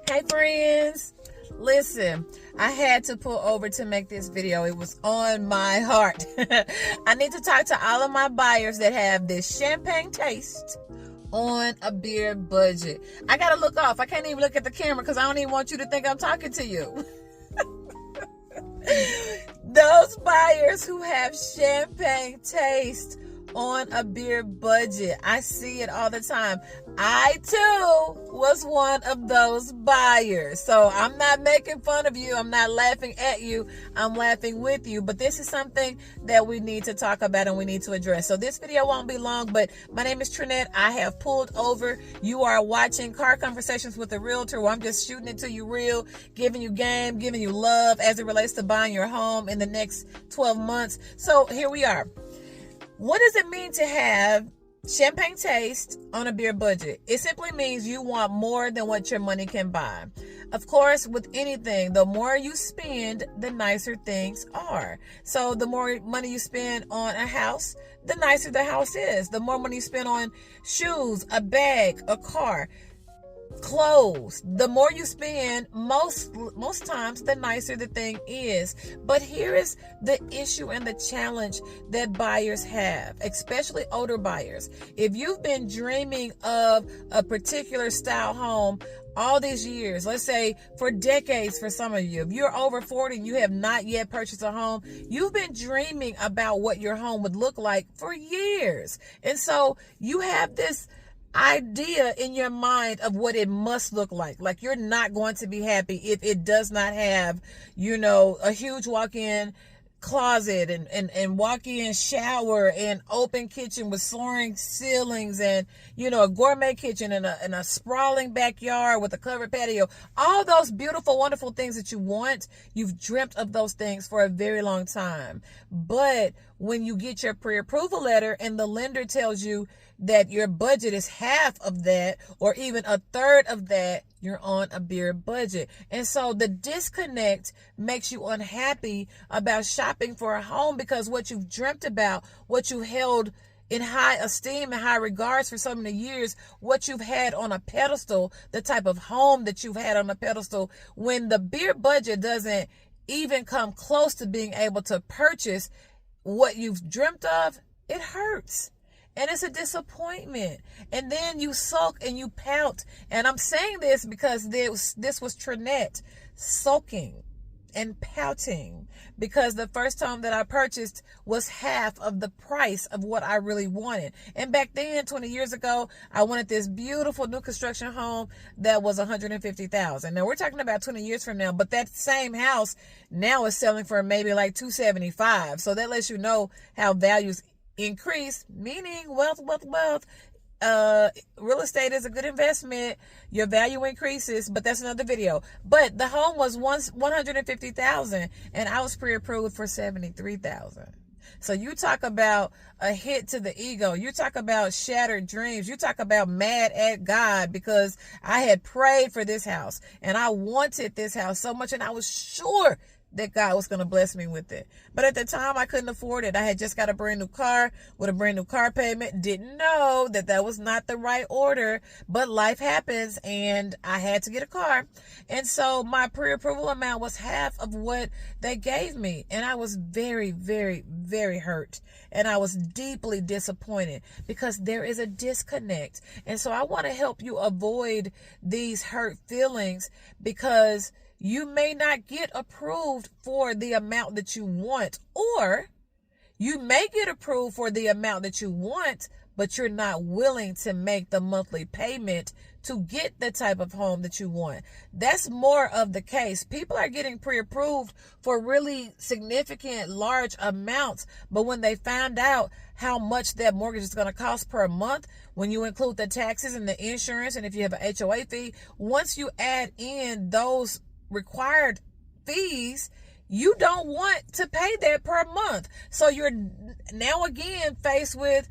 Hey friends, listen, I had to pull over to make this video. It was on my heart. I need to talk to all of my buyers that have this champagne taste on a beer budget. I gotta look off. I can't even look at the camera because I don't even want you to think I'm talking to you. Those buyers who have champagne taste on a beer budget, I see it all the time. I too was one of those buyers. So I'm not making fun of you. I'm not laughing at you. I'm laughing with you. But this is something that we need to talk about and we need to address. So this video won't be long, but my name is Tranett. I have pulled over. You are watching Car Conversations with a Realtor, where I'm just shooting it to you real, giving you game, giving you love as it relates to buying your home in the next 12 months. So here we are. What does it mean to have champagne taste on a beer budget? It simply means you want more than what your money can buy. Of course, with anything, the more you spend, the nicer things are. So the more money you spend on a house, the nicer the house is. The more money you spend on shoes, a bag, a car, clothes, the more you spend, most times the nicer the thing is. But here is the issue and the challenge that buyers have, especially older buyers. If you've been dreaming of a particular style home all these years, let's say for decades for some of you, if you're over 40 and you have not yet purchased a home, you've been dreaming about what your home would look like for years. And so you have this idea in your mind of what it must look like. Like, you're not going to be happy if it does not have, a huge walk-in closet and walk-in shower and open kitchen with soaring ceilings and, a gourmet kitchen and a sprawling backyard with a covered patio. All those beautiful, wonderful things that you want, you've dreamt of those things for a very long time. But when you get your pre-approval letter and the lender tells you that your budget is half of that or even a third of that, you're on a beer budget. And so the disconnect makes you unhappy about shopping for a home, because what you've dreamt about, what you held in high esteem and high regards for so many years, what you've had on a pedestal, the type of home that you've had on a pedestal, when the beer budget doesn't even come close to being able to purchase what you've dreamt of, it hurts. And it's a disappointment. And then you sulk and you pout. And I'm saying this because this was Tranett sulking and pouting, because the first home that I purchased was half of the price of what I really wanted. And back then, 20 years ago, I wanted this beautiful new construction home that was $150,000. Now we're talking about 20 years from now, but that same house now is selling for maybe like $275,000. So that lets you know how values increase, meaning wealth. Real estate is a good investment. Your value increases, but that's another video. But the home was once $150,000 and I was pre-approved for $73,000. So you talk about a hit to the ego. You talk about shattered dreams. You talk about mad at God because I had prayed for this house and I wanted this house so much, and I was sure that God was going to bless me with it. But at the time, I couldn't afford it. I had just got a brand new car with a brand new car payment. Didn't know that was not the right order, but life happens and I had to get a car. And so my pre-approval amount was half of what they gave me. And I was very, very, very hurt. And I was deeply disappointed because there is a disconnect. And so I want to help you avoid these hurt feelings, because you may not get approved for the amount that you want, or you may get approved for the amount that you want, but you're not willing to make the monthly payment to get the type of home that you want. That's more of the case. People are getting pre-approved for really significant, large amounts, but when they find out how much that mortgage is going to cost per month, when you include the taxes and the insurance, and if you have an HOA fee, once you add in those required fees, you don't want to pay that per month. So you're now again faced with,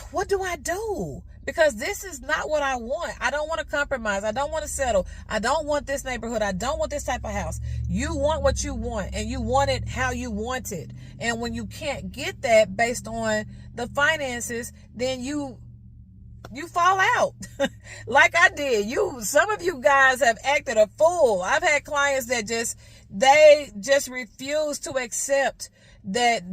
what do I do? Because this is not what I want. I don't want to compromise. I don't want to settle. I don't want this neighborhood. I don't want this type of house. You want what you want, and you want it how you want it. And when you can't get that based on the finances, then you you fall out like I did. Some of you guys have acted a fool. I've had clients that they just refuse to accept that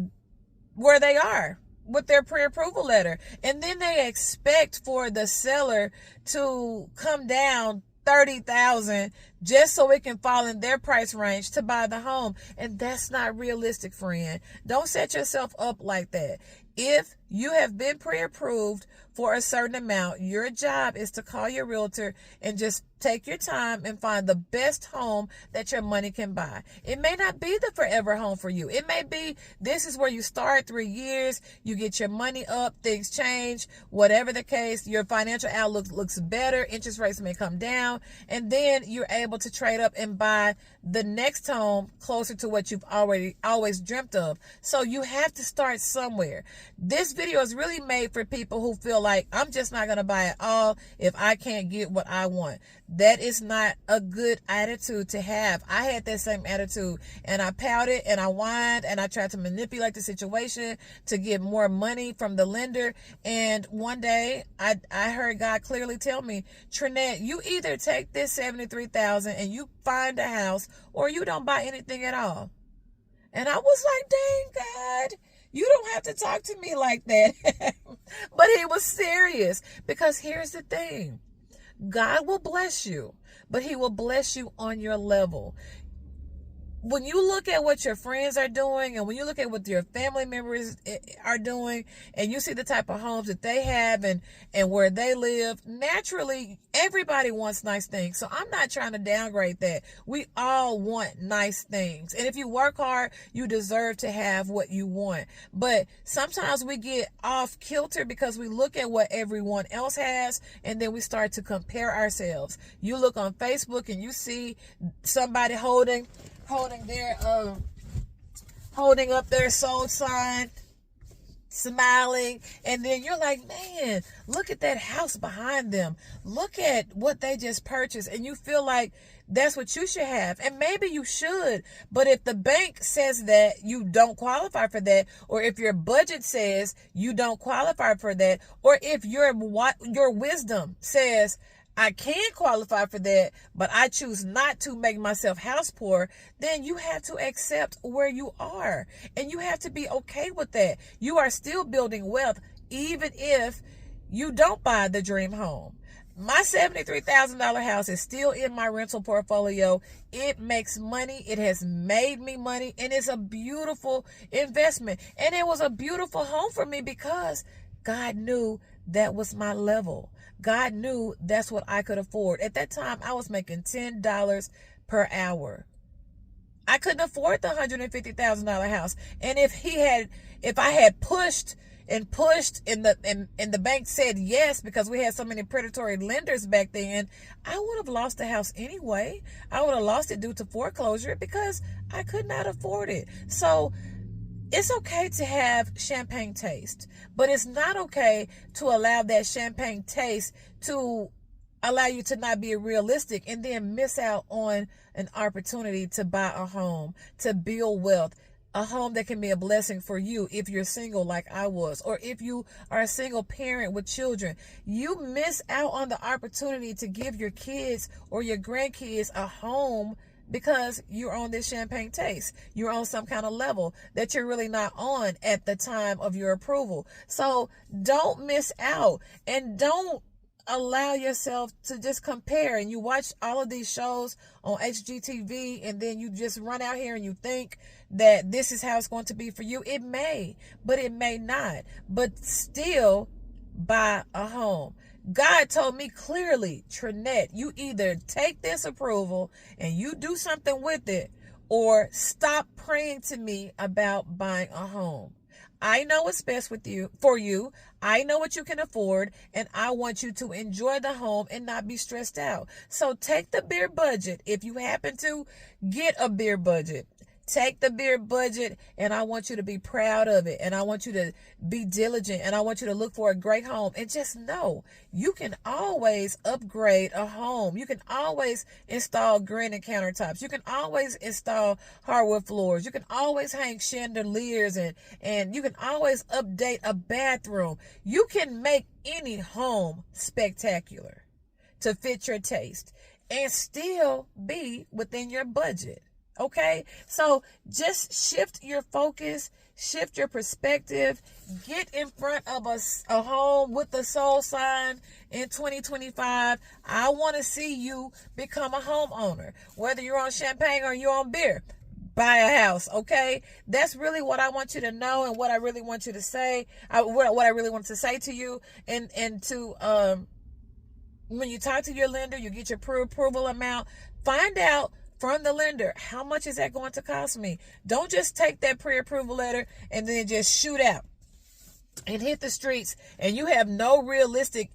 where they are with their pre-approval letter. And then they expect for the seller to come down $30,000 just so it can fall in their price range to buy the home. And that's not realistic, friend. Don't set yourself up like that. If you have been pre-approved for a certain amount, your job is to call your realtor and just take your time and find the best home that your money can buy. It may not be the forever home for you. It may be this is where you start 3 years, you get your money up, things change, whatever the case, your financial outlook looks better, interest rates may come down, and then you're able to trade up and buy the next home closer to what you've always dreamt of. So you have to start somewhere. This video is really made for people who feel like, I'm just not going to buy it all if I can't get what I want. That is not a good attitude to have. I had that same attitude, and I pouted and I whined and I tried to manipulate the situation to get more money from the lender. And one day I heard God clearly tell me, Tranett, you either take this $73,000 and you find a house, or you don't buy anything at all. And I was like, dang God, you don't have to talk to me like that. But he was serious, because here's the thing. God will bless you, but he will bless you on your level. When you look at what your friends are doing, and when you look at what your family members are doing, and you see the type of homes that they have and where they live, naturally, everybody wants nice things. So I'm not trying to downgrade that. We all want nice things. And if you work hard, you deserve to have what you want. But sometimes we get off kilter because we look at what everyone else has, and then we start to compare ourselves. You look on Facebook and you see somebody holding up their sold sign, smiling, and then you're like, man, look at that house behind them. Look at what they just purchased, and you feel like that's what you should have. And maybe you should, but if the bank says that you don't qualify for that, or if your budget says you don't qualify for that, or if your wisdom says I can qualify for that, but I choose not to make myself house poor, then you have to accept where you are. And you have to be okay with that. You are still building wealth, even if you don't buy the dream home. My $73,000 house is still in my rental portfolio. It makes money. It has made me money, and it's a beautiful investment. And it was a beautiful home for me because God knew that was my level. God knew that's what I could afford. At that time, I was making $10 per hour. I couldn't afford the $150,000 house. And if I had pushed and the bank said yes, because we had so many predatory lenders back then, I would have lost the house anyway. I would have lost it due to foreclosure because I could not afford it. So it's okay to have champagne taste, but it's not okay to allow that champagne taste to allow you to not be realistic and then miss out on an opportunity to buy a home, to build wealth, a home that can be a blessing for you if you're single like I was, or if you are a single parent with children. You miss out on the opportunity to give your kids or your grandkids a home because you're on this champagne taste. You're on some kind of level that you're really not on at the time of your approval. So don't miss out, and don't allow yourself to just compare. And you watch all of these shows on HGTV, and then you just run out here and you think that this is how it's going to be for you. It may, but it may not. But still, buy a home. God told me clearly, Tranett, you either take this approval and you do something with it, or stop praying to me about buying a home. I know what's best for you. I know what you can afford, and I want you to enjoy the home and not be stressed out. So take the beer budget. If you happen to get a beer budget, Take the beer budget, and I want you to be proud of it, and I want you to be diligent, and I want you to look for a great home. And just know you can always upgrade a home. You can always install granite countertops. You can always install hardwood floors. You can always hang chandeliers, and you can always update a bathroom. You can make any home spectacular to fit your taste and still be within your budget. Okay, so just shift your focus, shift your perspective, get in front of a home with the soul sign in 2025. I want to see you become a homeowner, whether you're on champagne or you're on beer. Buy a house, okay? That's really what I want you to know, and what I really want you to say. What I really want to say to you, and to when you talk to your lender, you get your pre-approval amount. Find out from the lender, how much is that going to cost me? Don't just take that pre-approval letter and then just shoot out and hit the streets, and you have no realistic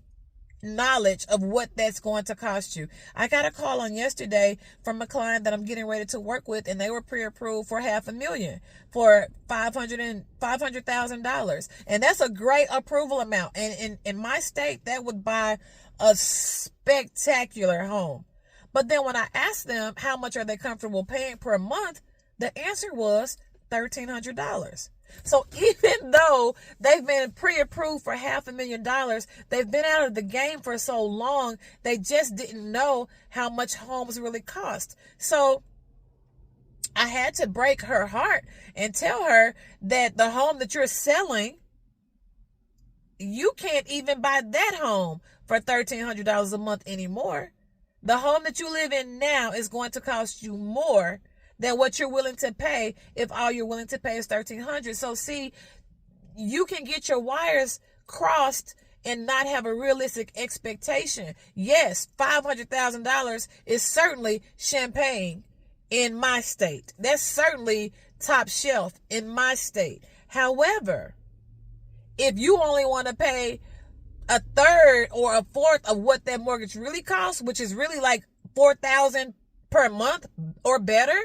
knowledge of what that's going to cost you. I got a call on yesterday from a client that I'm getting ready to work with, and they were pre-approved for $500,000, for $500,000, and that's a great approval amount. And in my state, that would buy a spectacular home. But then when I asked them how much are they comfortable paying per month, the answer was $1,300. So even though they've been pre-approved for $500,000, they've been out of the game for so long, they just didn't know how much homes really cost. So I had to break her heart and tell her that the home that you're selling, you can't even buy that home for $1,300 a month anymore. The home that you live in now is going to cost you more than what you're willing to pay if all you're willing to pay is $1,300. So see, you can get your wires crossed and not have a realistic expectation. Yes, $500,000 is certainly champagne in my state. That's certainly top shelf in my state. However, if you only want to pay a third or a fourth of what that mortgage really costs, which is really like $4,000 per month or better,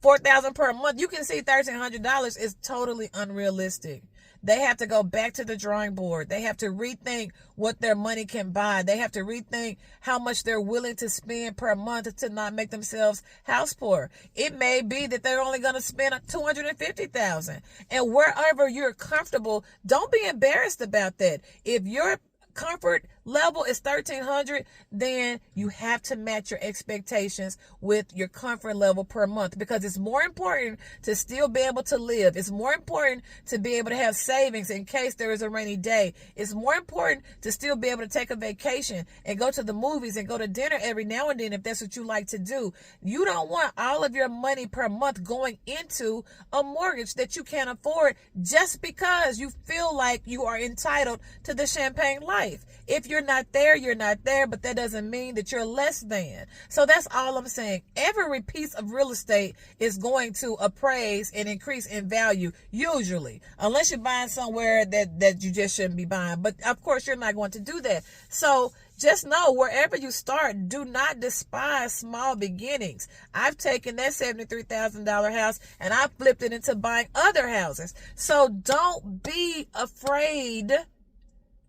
$4,000 per month, you can see $1,300 is totally unrealistic. They have to go back to the drawing board. They have to rethink what their money can buy. They have to rethink how much they're willing to spend per month to not make themselves house poor. It may be that they're only going to spend $250,000. And wherever you're comfortable, don't be embarrassed about that. If your comfort level is $1,300, then you have to match your expectations with your comfort level per month, because it's more important to still be able to live. It's more important to be able to have savings in case there is a rainy day. It's more important to still be able to take a vacation and go to the movies and go to dinner every now and then if that's what you like to do. You don't want all of your money per month going into a mortgage that you can't afford just because you feel like you are entitled to the champagne life. If you're not there, you're not there, but that doesn't mean that you're less than. So that's all I'm saying. Every piece of real estate is going to appraise and increase in value, usually, unless you're buying somewhere that you just shouldn't be buying. But of course, you're not going to do that. So just know, wherever you start, do not despise small beginnings. I've taken that $73,000 house and I flipped it into buying other houses. So don't be afraid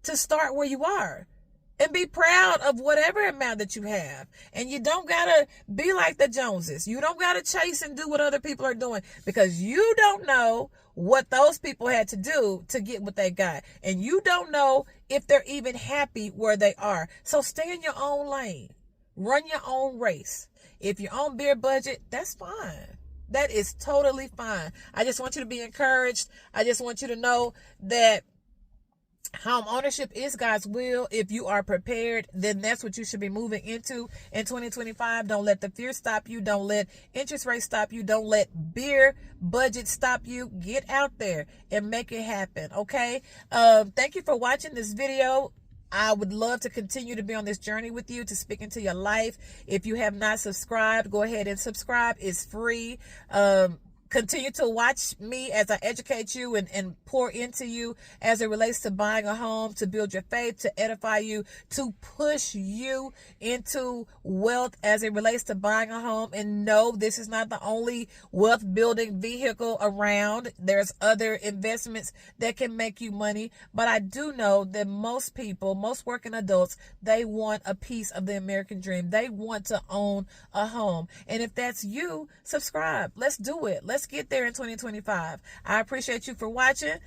to start where you are, and be proud of whatever amount that you have. And you don't gotta be like the Joneses. You don't gotta chase and do what other people are doing, because you don't know what those people had to do to get what they got, and you don't know if they're even happy where they are. So stay in your own lane, run your own race. If you're on beer budget, that's fine. That is totally fine. I just want you to be encouraged. I just want you to know that home ownership is God's will. If you are prepared, then that's what you should be moving into in 2025. Don't let the fear stop you. Don't let interest rates stop you. Don't let beer budget stop you. Get out there and make it happen. Okay. Thank you for watching this video. I would love to continue to be on this journey with you, to speak into your life. If you have not subscribed, go ahead and subscribe. It's free. Continue to watch me as I educate you and pour into you as it relates to buying a home, to build your faith, to edify you, to push you into wealth as it relates to buying a home. And no, this is not the only wealth building vehicle around. There's other investments that can make you money. But I do know that most people, most working adults, they want a piece of the American dream. They want to own a home. And if that's you, subscribe. Let's do it. Let's get there in 2025. I appreciate you for watching.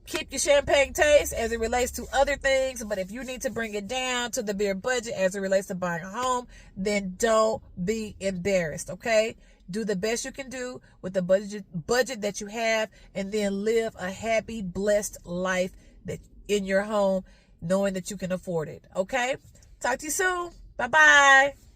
Keep your champagne taste as it relates to other things, but if you need to bring it down to the beer budget as it relates to buying a home, then don't be embarrassed, okay? Do the best you can do with the budget that you have, and then live a happy, blessed life that in your home, knowing that you can afford it, okay? Talk to you soon. Bye-bye.